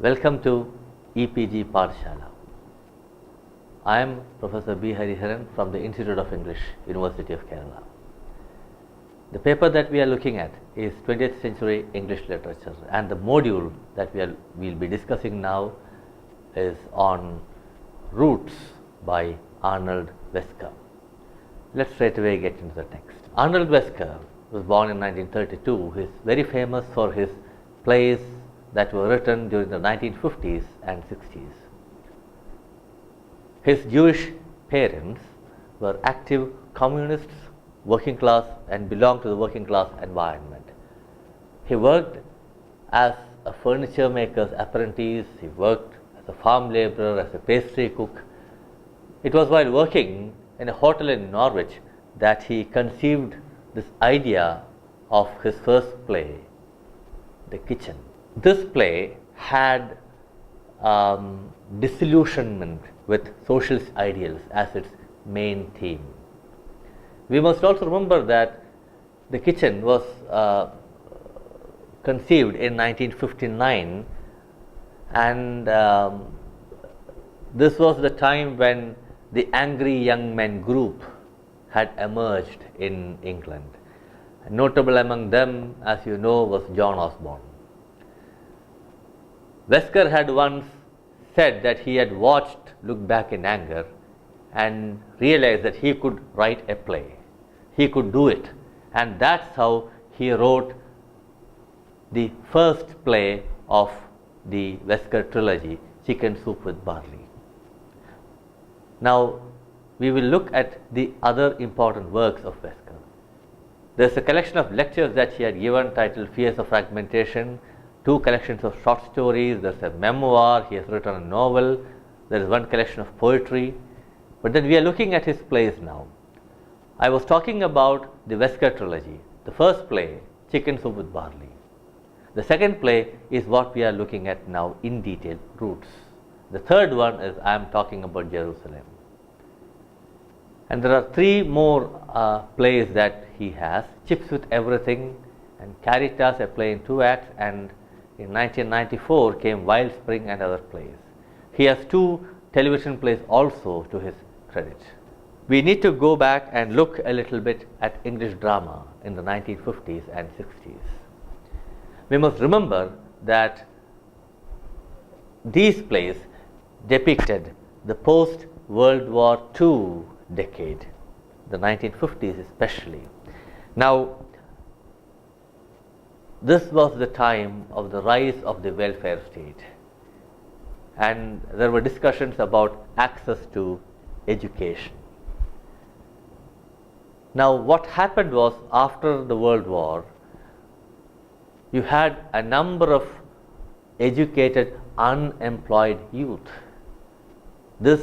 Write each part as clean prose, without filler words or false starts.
Welcome to EPG Pathshala. I am Professor B. Hariharan from the Institute of English, University of Kerala. The paper that we are looking at is 20th century English literature, and the module that we'll be discussing now is on Roots by Arnold Weskers. Let's straight away get into the text. Arnold Weskers was born in 1932. He is very famous for his plays that were written during the 1950s and 60s. His Jewish parents were active communists, working class, and belonged to the working class environment. He worked as a furniture maker's apprentice, he worked as a farm laborer, as a pastry cook. It was while working in a hotel in Norwich that he conceived this idea of his first play, The Kitchen. This play had disillusionment with socialist ideals as its main theme. We must also remember that The Kitchen was conceived in 1959, and this was the time when the Angry Young Men group had emerged in England. Notable among them, as you know, was John Osborne. Weskers had once said that he had watched Look Back in Anger and realized that he could write a play. He could do it, and that's how he wrote the first play of the Weskers trilogy, Chicken Soup with Barley. Now, we will look at the other important works of Weskers. There's a collection of lectures that he had given titled Fears of Fragmentation, 2 collections of short stories, there's a memoir, he has written a novel, there is one collection of poetry. But then we are looking at his plays now. I was talking about the Weskers trilogy. The first play, Chicken Soup with Barley. The second play is what we are looking at now in detail, Roots. The third one is I am talking about Jerusalem. And there are 3 more plays that he has, Chips with Everything and Caritas, a play in 2 acts, and in 1994 came Wild Spring and other plays. He has 2 television plays also to his credit. We need to go back and look a little bit at English drama in the 1950s and 60s. We must remember that these plays depicted the post-World War II decade, the 1950s especially. Now, this was the time of the rise of the welfare state, and there were discussions about access to education. Now, what happened was, after the World War, you had a number of educated, unemployed youth. This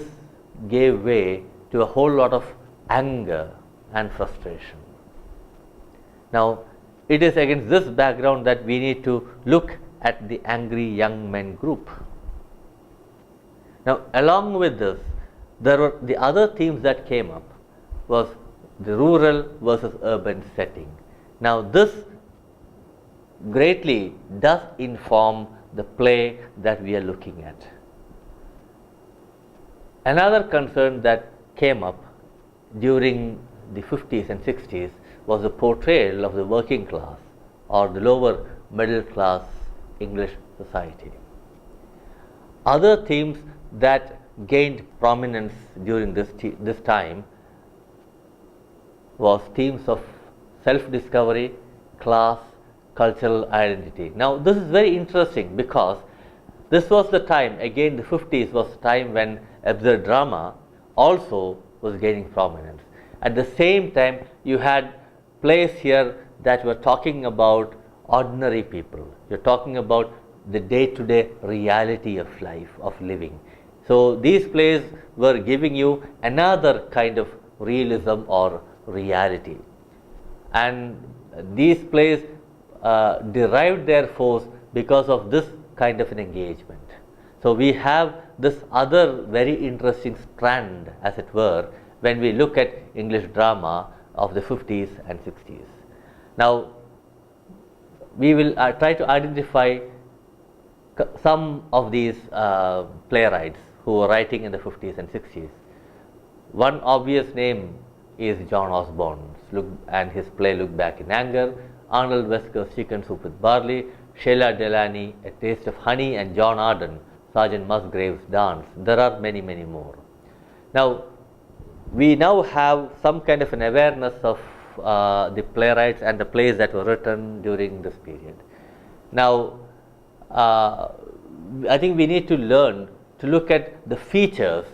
gave way to a whole lot of anger and frustration. Now, it is against this background that we need to look at the Angry Young Men group. Now, along with this, there were the other themes that came up was the rural versus urban setting. Now, this greatly does inform the play that we are looking at. Another concern that came up during the 50s and 60s was the portrayal of the working class or the lower middle class English society. Other themes that gained prominence during this time was themes of self-discovery, class, cultural identity. Now, this is very interesting because this was the time, again the 50s was the time when absurd drama also was gaining prominence. At the same time, you had plays here that were talking about ordinary people. You're talking about the day-to-day reality of life, of living. So, these plays were giving you another kind of realism or reality. And these plays derived their force because of this kind of an engagement. So, we have this other very interesting strand, as it were, when we look at English drama of the 50s and 60s. Now, we will try to identify some of these playwrights who were writing in the 50s and 60s. One obvious name is John Osborne's and his play Look Back in Anger, Arnold Weskers' Chicken Soup with Barley, Sheila Delany, A Taste of Honey, and John Arden, Sergeant Musgrave's Dance. There are many, many more. Now, we now have some kind of an awareness of the playwrights and the plays that were written during this period. Now, I think we need to learn to look at the features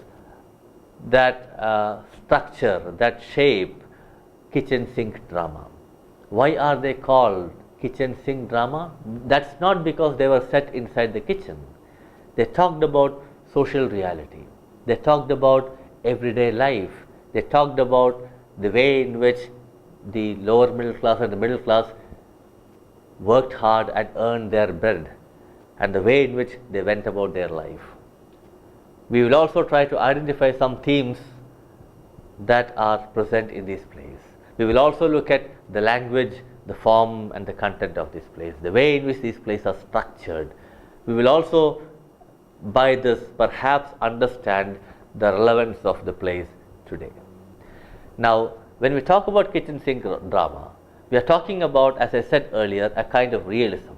that structure, that shape kitchen sink drama. Why are they called kitchen sink drama? That's not because they were set inside the kitchen. They talked about social reality. They talked about everyday life. They talked about the way in which the lower middle class and the middle class worked hard and earned their bread, and the way in which they went about their life. We will also try to identify some themes that are present in these plays. We will also look at the language, the form, and the content of these plays, the way in which these plays are structured. We will also, by this, perhaps understand the relevance of the plays today. Now, when we talk about kitchen sink drama, we are talking about, as I said earlier, a kind of realism.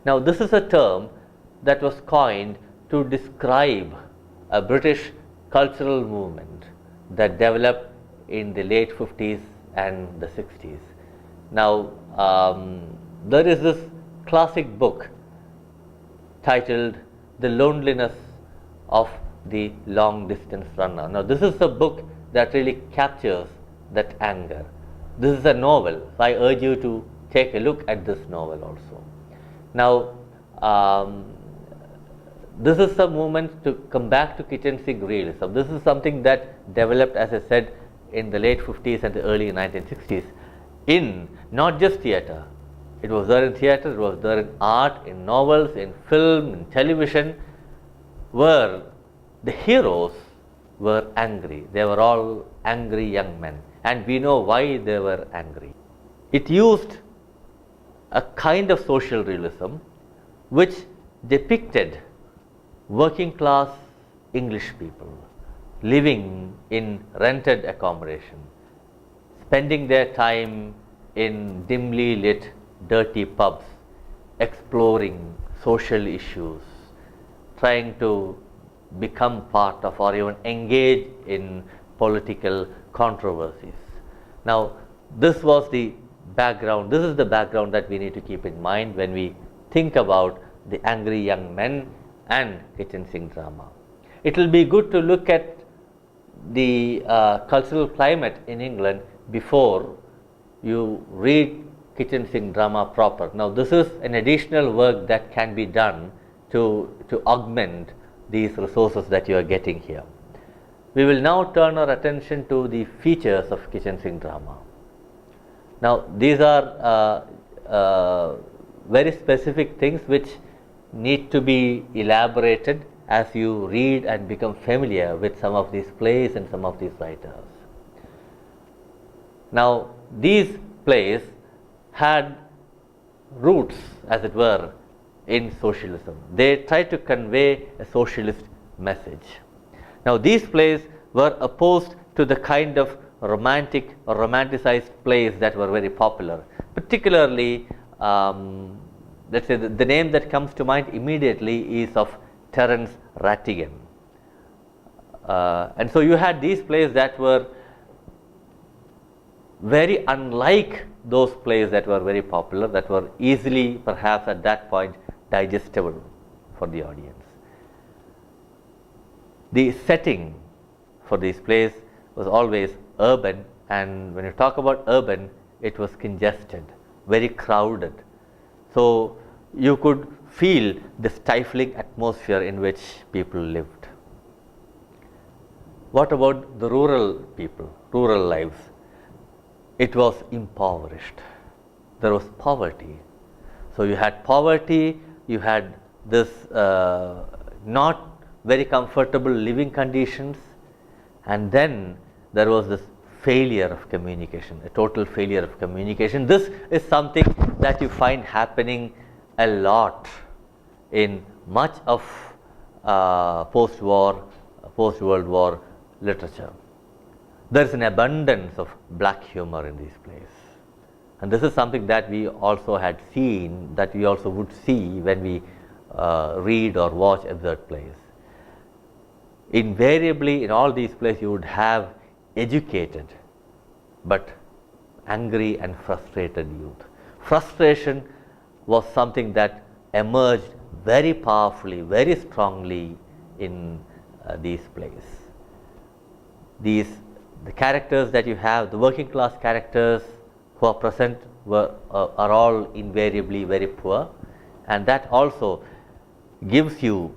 Now, this is a term that was coined to describe a British cultural movement that developed in the late 50s and the 60s. Now, there is this classic book titled The Loneliness of the Long Distance Runner. Now, this is a book that really captures that anger. This is a novel, so I urge you to take a look at this novel also. Now, this is a movement to come back to kitchen sink realism. This is something that developed, as I said, in the late 50s and the early 1960s in not just theatre. It was there in theatre, it was there in art, in novels, in film, in television, where the heroes were angry. They were all angry young men, and we know why they were angry. It used a kind of social realism which depicted working class English people living in rented accommodation, spending their time in dimly lit, dirty pubs, exploring social issues, trying to become part of or even engage in political controversies. Now, this was the background, this is the background that we need to keep in mind when we think about the angry young men and kitchen sink drama. It will be good to look at the cultural climate in England before you read kitchen sink drama proper. Now, this is an additional work that can be done to augment these resources that you are getting here. We will now turn our attention to the features of kitchen sink drama. Now, these are very specific things which need to be elaborated as you read and become familiar with some of these plays and some of these writers. Now, these plays had roots, as it were, in socialism. They tried to convey a socialist message. Now, these plays were opposed to the kind of romantic or romanticized plays that were very popular, particularly let's say the name that comes to mind immediately is of Terence Rattigan. And so you had these plays that were very unlike those plays that were very popular, that were easily, perhaps at that point, digestible for the audience. The setting for these plays was always urban, and when you talk about urban, it was congested, very crowded. So you could feel the stifling atmosphere in which people lived. What about the rural people, rural lives? It was impoverished. There was poverty. So you had poverty, you had this not very comfortable living conditions, and then there was this failure of communication, a total failure of communication. This is something that you find happening a lot in much of post-World War literature. There is an abundance of black humor in these plays, and this is something that we also had seen, that we also would see when we read or watch absurd plays. Invariably, in all these plays, you would have educated but angry and frustrated youth. Frustration was something that emerged very powerfully, very strongly in these plays. The characters that you have, the working class characters who are present are all invariably very poor, and that also gives you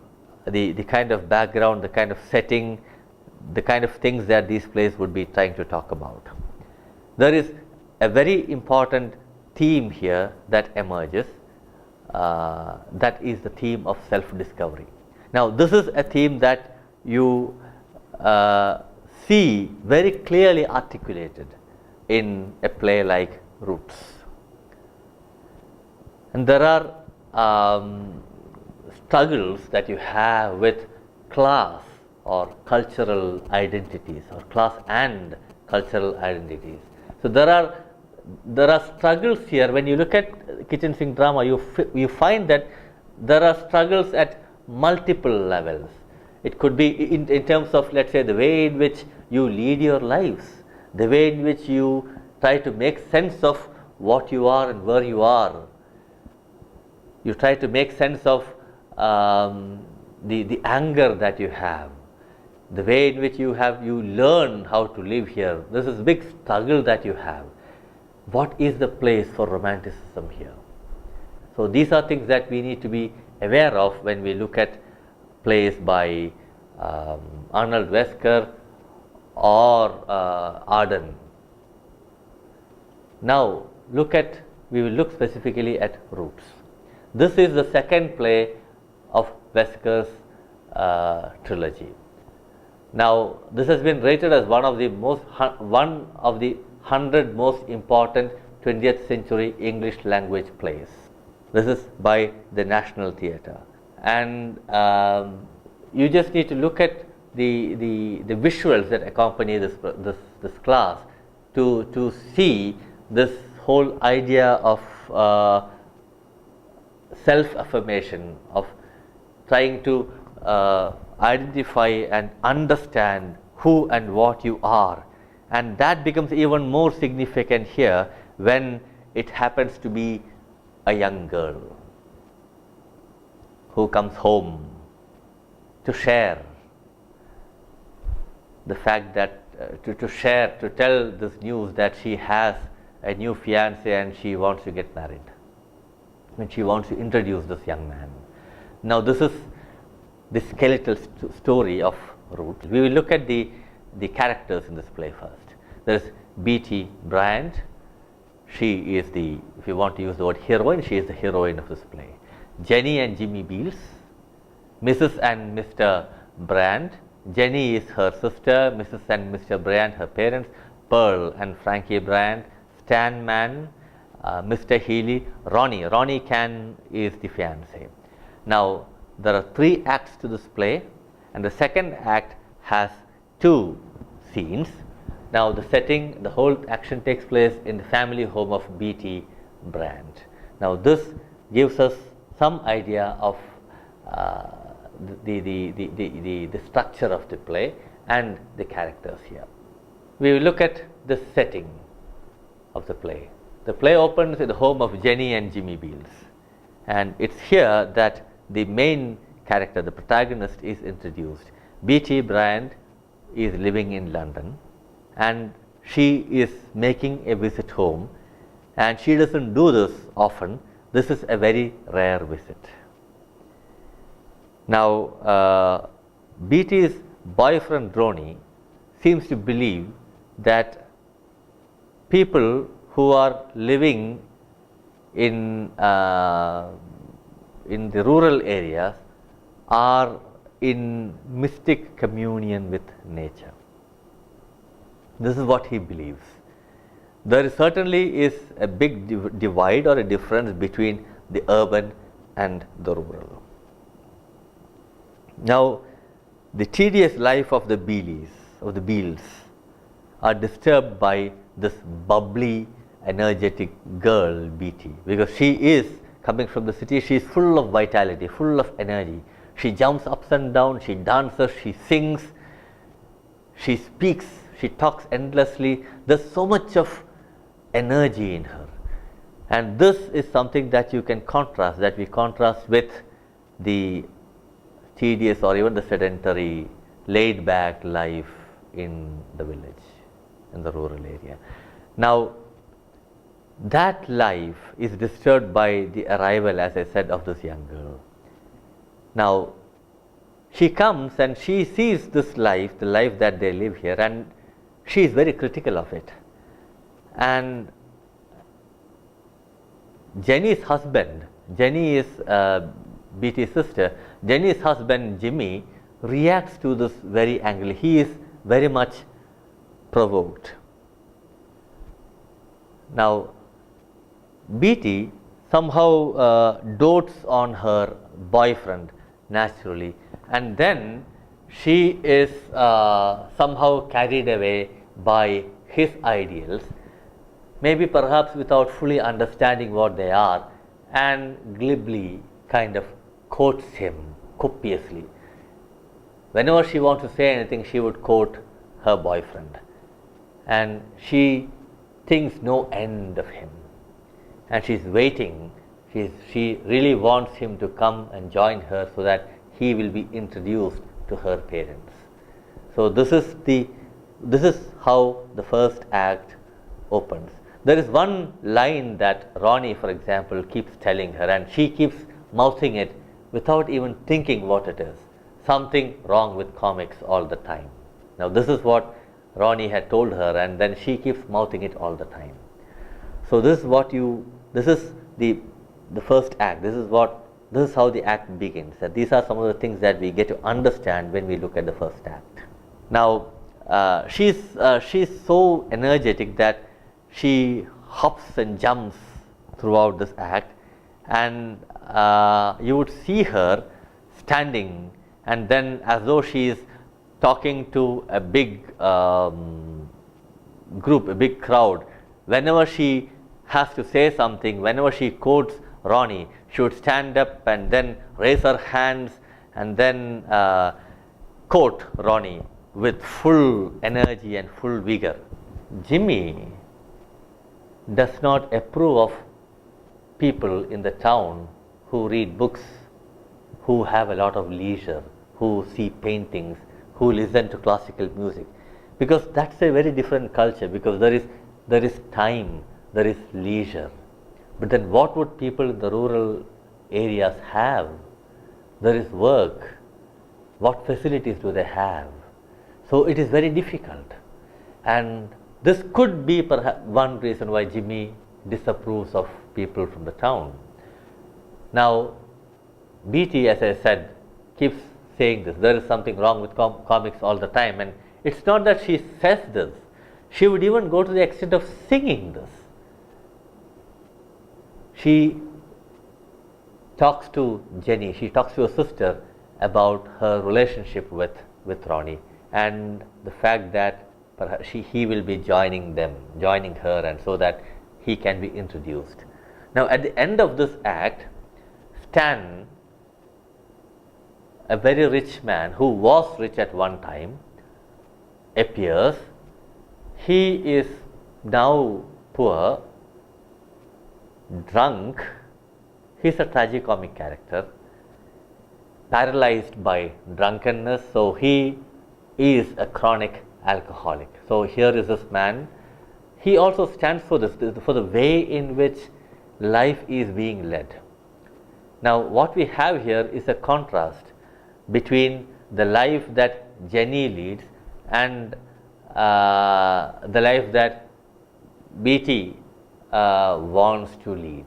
the kind of background, the kind of setting, the kind of things that these plays would be trying to talk about. There is a very important theme here that emerges, that is the theme of self-discovery. Now, this is a theme that you see very clearly articulated in a play like Roots. And there are struggles that you have with class or cultural identities, or class and cultural identities. So there are struggles here. When you look at kitchen sink drama, you find that there are struggles at multiple levels. It could be in terms of, let's say, the way in which you lead your lives, the way in which you try to make sense of what you are and where you are. You try to make sense of the anger that you have, the way in which you learn how to live here. This is a big struggle that you have. What is the place for romanticism here? So these are things that we need to be aware of when we look at plays by Arnold, Weskers or Arden. Now we will look specifically at Roots. This is the second play of Weskers' trilogy. Now, this has been rated as one of the 100 most important 20th century English language plays. This is by the National Theatre, and you just need to look at the visuals that accompany this class to see this whole idea of self-affirmation, of trying to identify and understand who and what you are. And that becomes even more significant here when it happens to be a young girl who comes home to share the fact that to tell this news that she has a new fiancé and she wants to get married, and she wants to introduce this young man. Now, this is the skeletal story of Roots. We will look at the characters in this play first. There is B.T. Bryant. She is the, if you want to use the word heroine, she is the heroine of this play. Jenny and Jimmy Beals, Mrs. and Mr. Bryant. Jenny is her sister, Mrs. and Mr. Bryant her parents, Pearl and Frankie Bryant, Stan Mann, Mr. Healy, Ronnie. Ronnie Can is the fiancé. Now, there are 3 acts to this play, and the second act has 2 scenes. Now, the setting, the whole action takes place in the family home of B.T. Bryant. Now, this gives us some idea of the structure of the play and the characters here. We will look at the setting of the play. The play opens in the home of Jenny and Jimmy Beals, and it's here that the main character, the protagonist, is introduced. B.T. Bryant is living in London, and she is making a visit home, and she doesn't do this often. This is a very rare visit. Now, B.T.'s boyfriend Ronnie seems to believe that people who are living in the rural areas are in mystic communion with nature. This is what he believes. There certainly is a big divide or a difference between the urban and the rural. Now, the tedious life of the Billies are disturbed by this bubbly, energetic girl BT, because she is coming from the city. She is full of vitality, full of energy. She jumps up and down, she dances, she sings, she speaks, she talks endlessly. There's so much of energy in her, and this is something that you can contrast, that we contrast with the tedious or even the sedentary, laid back life in the village, in the rural area. Now, that life is disturbed by the arrival, as I said, of this young girl. Now, she comes and she sees this life, the life that they live here, and she is very critical of it. And Jenny's husband, Jenny is BT's sister, Jenny's husband Jimmy reacts to this very angrily. He is very much provoked. Now, BT somehow dotes on her boyfriend naturally, and then she is somehow carried away by his ideals, maybe perhaps without fully understanding what they are, and glibly kind of quotes him copiously. Whenever she wants to say anything, she would quote her boyfriend, and she thinks no end of him, and she's waiting. She really wants him to come and join her so that he will be introduced to her parents. So this is how the first act opens. There is one line that Ronnie, for example, keeps telling her, and she keeps mouthing it without even thinking what it is. Something wrong with comics all the time. Now this is what Ronnie had told her, and then she keeps mouthing it all the time. So this is the first act. This is how the act begins. And these are some of the things that we get to understand when we look at the first act. Now, she's so energetic that she hops and jumps throughout this act, and you would see her standing, and then as though she is talking to a big group, a big crowd. Whenever she has to say something, whenever she quotes Ronnie, she would stand up and then raise her hands and then quote Ronnie with full energy and full vigor. Jimmy does not approve of people in the town who read books, who have a lot of leisure, who see paintings, who listen to classical music, because that's a very different culture, because there is time, there is leisure. But then what would people in the rural areas have? There is work. What facilities do they have? So it is very difficult, and this could be perhaps one reason why Jimmy disapproves of people from the town. Now, BT, as I said, keeps saying this. There is something wrong with comics all the time, and it's not that she says this. She would even go to the extent of singing this. She talks to Jenny, she talks to her sister about her relationship with Ronnie, and the fact that perhaps he will be joining her, and so that he can be introduced. Now, at the end of this act, Stan, a very rich man who was rich at one time, appears. He is now poor, drunk. He's a tragicomic character, paralyzed by drunkenness, so he is a chronic alcoholic. So here is this man. He also stands for the way in which life is being led. Now, what we have here is a contrast between the life that Jenny leads and the life that BT wants to lead.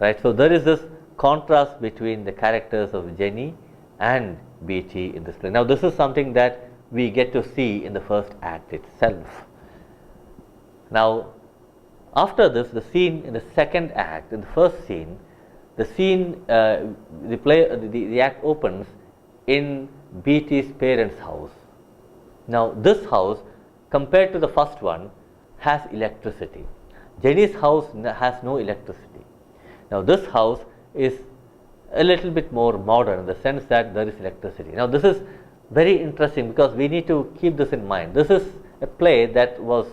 Right? So there is this contrast between the characters of Jenny and BT in this play. Now, this is something that we get to see in the first act itself. Now, after this, the scene in the second act, in the first scene, The scene, the act opens in BT's parents' house. Now, this house, compared to the first one, has electricity. Jenny's house has no electricity. Now, this house is a little bit more modern in the sense that there is electricity. Now, this is very interesting because we need to keep this in mind. This is a play that was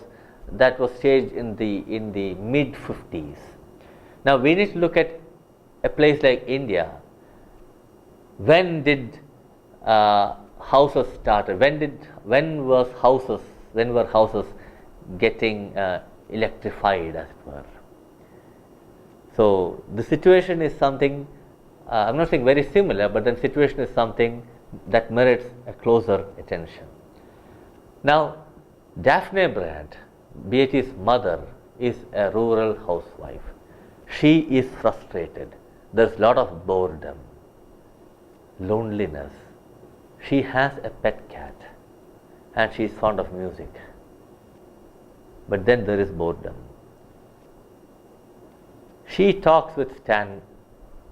staged in the mid 50s. Now, we need to look at a place like India. When did houses started? When were houses getting electrified, as it were? So the situation is something, I'm not saying very similar, but the situation is something that merits a closer attention. Now, Daphne Bryant, Beatty's mother, is a rural housewife. She is frustrated. There's a lot of boredom, loneliness. She has a pet cat and she is fond of music. But then there is boredom. She talks with Stan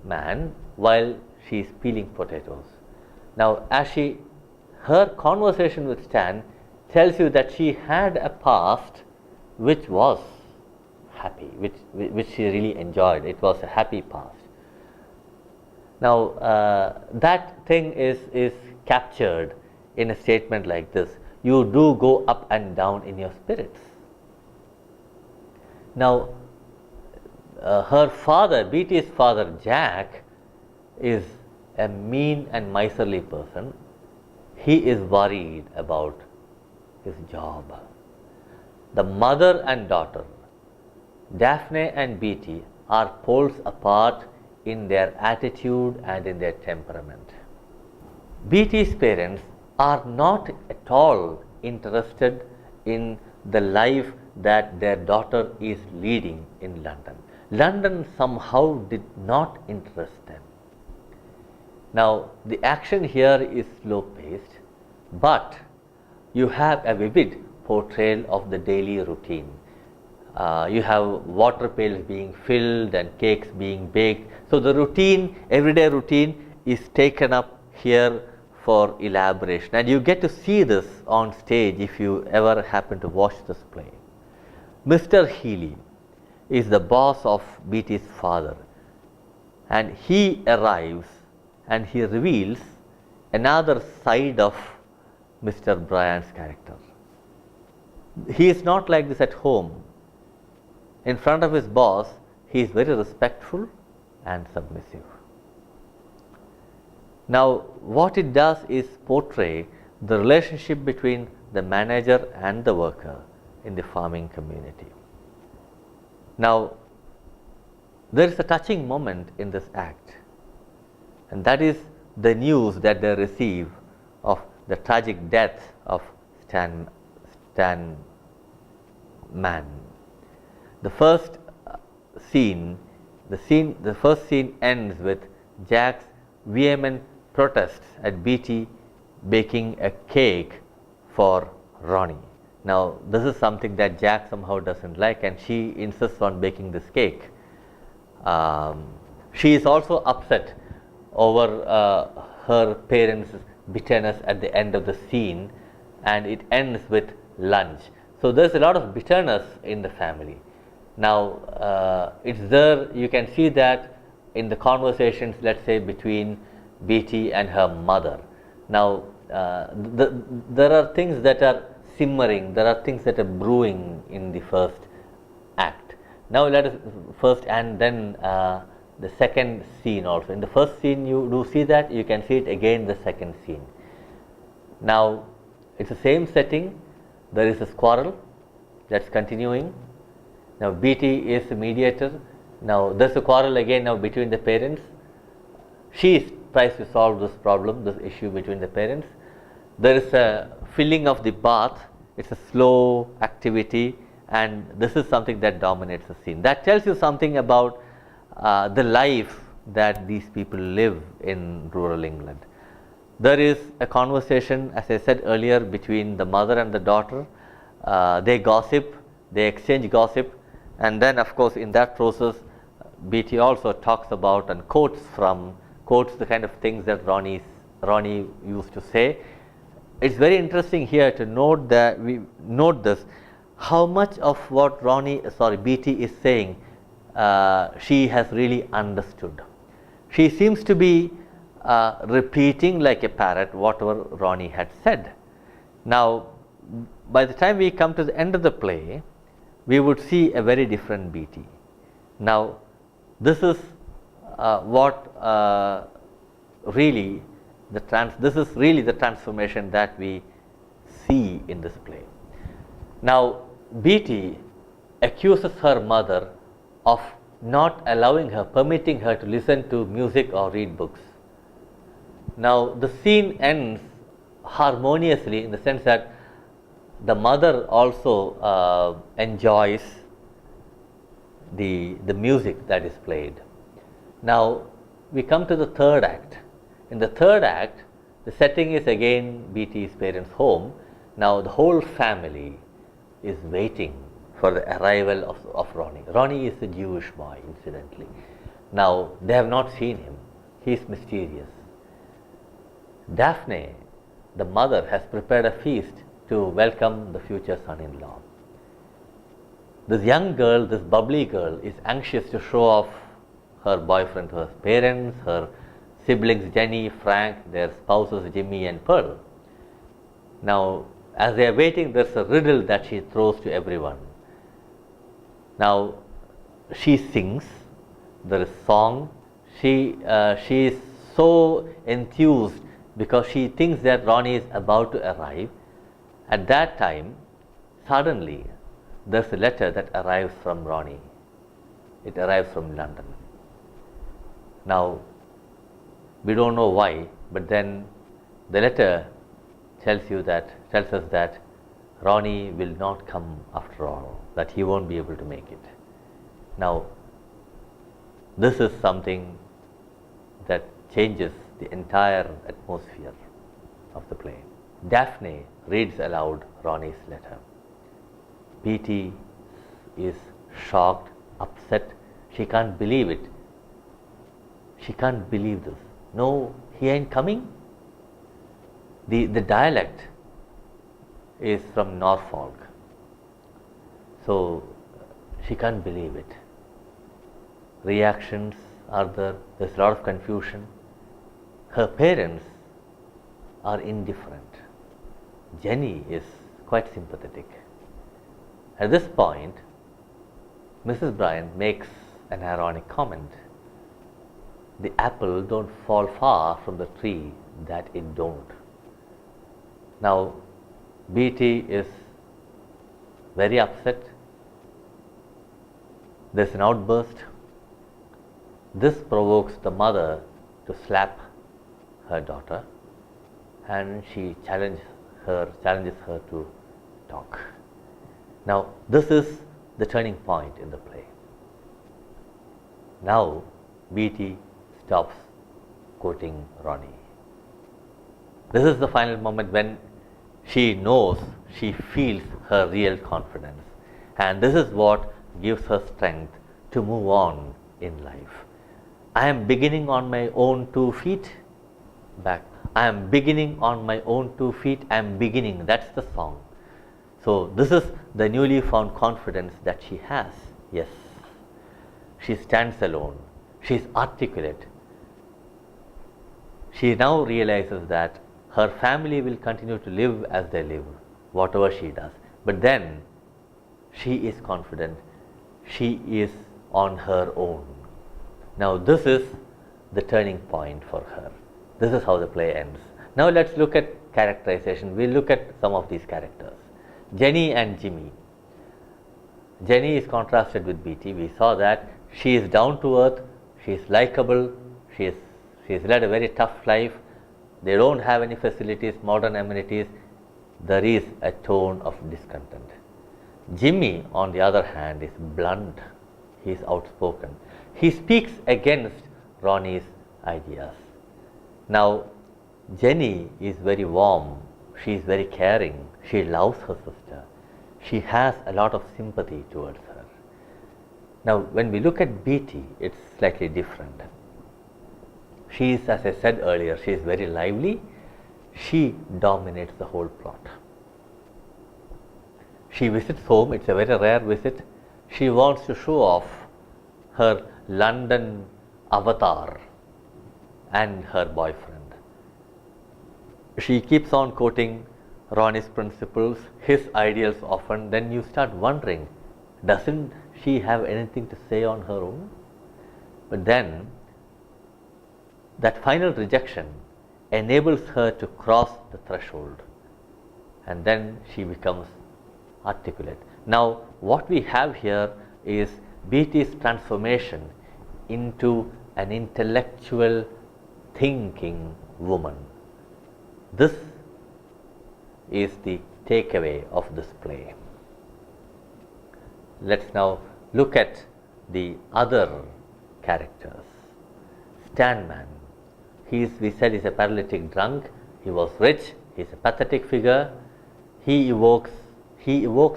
Man while she is peeling potatoes. Now, her conversation with Stan tells you that she had a past which was happy, which she really enjoyed. It was a happy past. Now, that thing is captured in a statement like this: you do go up and down in your spirits. Now, her father, BT's father, Jack, is a mean and miserly person. He is worried about his job. The mother and daughter, Daphne and BT, are poles apart in their attitude and in their temperament. BT's parents are not at all interested in the life that their daughter is leading in London. London somehow did not interest them. Now, the action here is slow paced, but you have a vivid portrayal of the daily routine. You have water pails being filled and cakes being baked. So, the routine, everyday routine, is taken up here for elaboration, and you get to see this on stage if you ever happen to watch this play. Mr. Healy is the boss of BT's father, and he arrives and he reveals another side of Mr. Bryant's character. He is not like this at home. In front of his boss, he is very respectful and submissive. Now, what it does is portray the relationship between the manager and the worker in the farming community. Now, there is a touching moment in this act, and that is the news that they receive of the tragic death of Stan Man. The first scene ends with Jack's vehement protests at BT baking a cake for Ronnie. Now, this is something that Jack somehow doesn't like, and she insists on baking this cake. She is also upset over her parents' bitterness at the end of the scene, and it ends with lunch. So, there is a lot of bitterness in the family. Now, it's there, you can see that in the conversations, let's say, between BT and her mother. Now, there are things that are simmering, there are things that are brewing in the first act. Now, let us first and then the second scene also. In the first scene, you do see that, you can see it again in the second scene. Now, it's the same setting, there is a quarrel that's continuing. Now, BT is the mediator. Now, there's a quarrel again now between the parents. She tries to solve this problem, this issue between the parents. There is a filling of the bath. It's a slow activity, and this is something that dominates the scene. That tells you something about the life that these people live in rural England. There is a conversation, as I said earlier, between the mother and the daughter. They gossip, they exchange gossip, and then of course in that process Beatty also talks about and quotes the kind of things that Ronnie used to say. It's very interesting here to note that we note this, how much of what Beatty is saying, she has really understood. She seems to be repeating like a parrot whatever Ronnie had said. Now, by the time we come to the end of the play, we would see a very different Beatty. Now, this is really this is really the transformation that we see in this play. Now, Beatty accuses her mother of not permitting her to listen to music or read books. Now, the scene ends harmoniously in the sense that the mother also enjoys the music that is played. Now, we come to the third act. In the third act, the setting is again Beatty's parents' home. Now, the whole family is waiting for the arrival of Ronnie. Ronnie is a Jewish boy, incidentally. Now, they have not seen him. He is mysterious. Daphne, the mother, has prepared a feast to welcome the future son-in-law. This young girl, this bubbly girl, is anxious to show off her boyfriend to her parents, her siblings Jenny, Frank, their spouses Jimmy and Pearl. Now, as they are waiting, there's a riddle that she throws to everyone. Now, she sings, there is song, she is so enthused because she thinks that Ronnie is about to arrive. At that time, suddenly, there's a letter that arrives from Ronnie. It arrives from London. Now, we don't know why, but then the letter tells us that Ronnie will not come after all, that he won't be able to make it. Now, this is something that changes the entire atmosphere of the play. Daphne reads aloud Ronnie's letter. Beatty is shocked, upset. She can't believe it. She can't believe this. No, he ain't coming. The dialect is from Norfolk. So she can't believe it. Reactions are there. There's a lot of confusion. Her parents are indifferent. Jenny is quite sympathetic. At this point, Mrs. Bryant makes an ironic comment. The apple don't fall far from the tree that it don't. Now, Beatty is very upset. There's an outburst. This provokes the mother to slap her daughter, and she challenges her to talk. Now, this is the turning point in the play. Now, Beatty stops quoting Ronnie. This is the final moment when she knows, she feels her real confidence, and this is what gives her strength to move on in life. I am beginning on my own 2 feet. Back. I am beginning on my own 2 feet. I am beginning. That's the song. So this is the newly found confidence that she has. Yes, she stands alone. She is articulate. She now realizes that her family will continue to live as they live, whatever she does. But then she is confident. She is on her own. Now this is the turning point for her. This is how the play ends. Now let's look at characterization. We'll look at some of these characters. Jenny and Jimmy. Jenny is contrasted with Beatty. We saw that she is down to earth, she is likable, she has led a very tough life. They don't have any facilities, modern amenities. There is a tone of discontent. Jimmy, on the other hand, is blunt. He is outspoken. He speaks against Ronnie's ideas. Now, Jenny is very warm. She is very caring. She loves her sister. She has a lot of sympathy towards her. Now, when we look at BT, it's slightly different. She is, as I said earlier, she is very lively. She dominates the whole plot. She visits home, it's a very rare visit. She wants to show off her London avatar and her boyfriend. She keeps on quoting Ronnie's principles, his ideals often. Then you start wondering, doesn't she have anything to say on her own? But then that final rejection enables her to cross the threshold, and then she becomes articulate. Now, what we have here is BT's transformation into an intellectual thinking woman. This is the takeaway of this play. Let's now look at the other characters. Stanman. We said he's a paralytic drunk. He was rich. He's a pathetic figure. He evokes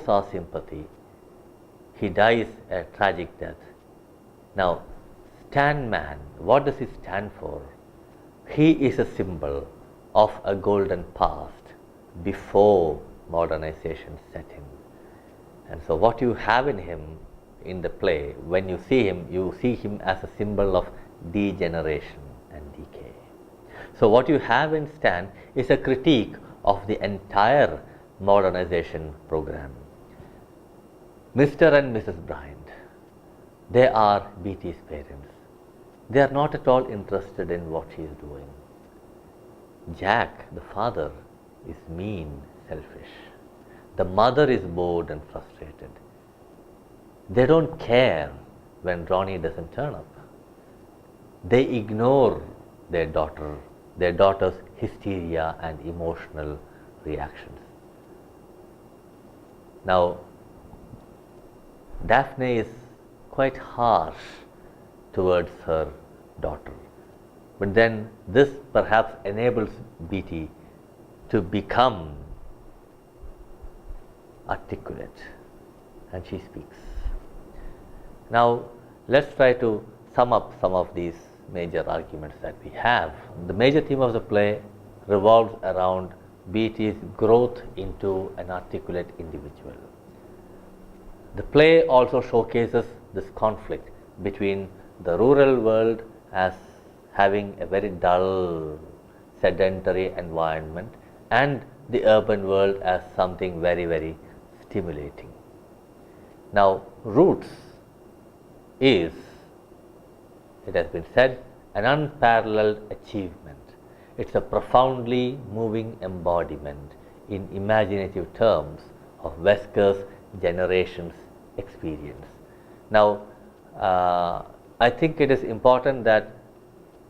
our sympathy. He dies a tragic death. Now, Stanman, what does he stand for? He is a symbol of a golden past before modernization set in. And so what you have in him in the play, when you see him as a symbol of degeneration and decay. So what you have in Stan is a critique of the entire modernization program. Mr. and Mrs. Bryant, they are BT's parents. They are not at all interested in what she is doing. Jack, the father, is mean, selfish. The mother is bored and frustrated. They don't care when Ronnie doesn't turn up. They ignore their daughter's hysteria and emotional reactions. Now, Daphne is quite harsh towards her daughter, but then this perhaps enables BT to become articulate, and she speaks. Now, let's try to sum up some of these major arguments that we have. The major theme of the play revolves around BT's growth into an articulate individual. The play also showcases this conflict between the rural world as having a very dull, sedentary environment and the urban world as something very, very stimulating. Now, Roots is, it has been said, an unparalleled achievement. It's a profoundly moving embodiment in imaginative terms of Weskers' generation's experience. Now, I think it is important that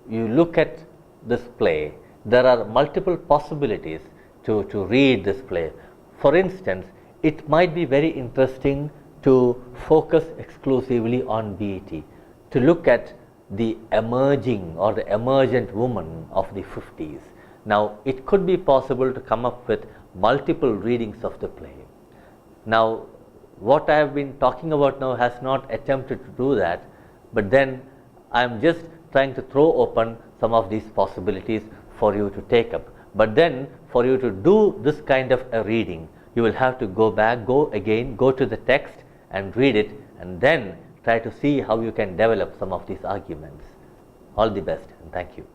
you look at this play. There are multiple possibilities to read this play. For instance, it might be very interesting to focus exclusively on BT, to look at the emerging or the emergent woman of the 50s. Now, it could be possible to come up with multiple readings of the play. Now, what I have been talking about now has not attempted to do that, but then I am just trying to throw open some of these possibilities for you to take up. But then for you to do this kind of a reading, you will have to go back, go to the text and read it, and then try to see how you can develop some of these arguments. All the best, and thank you.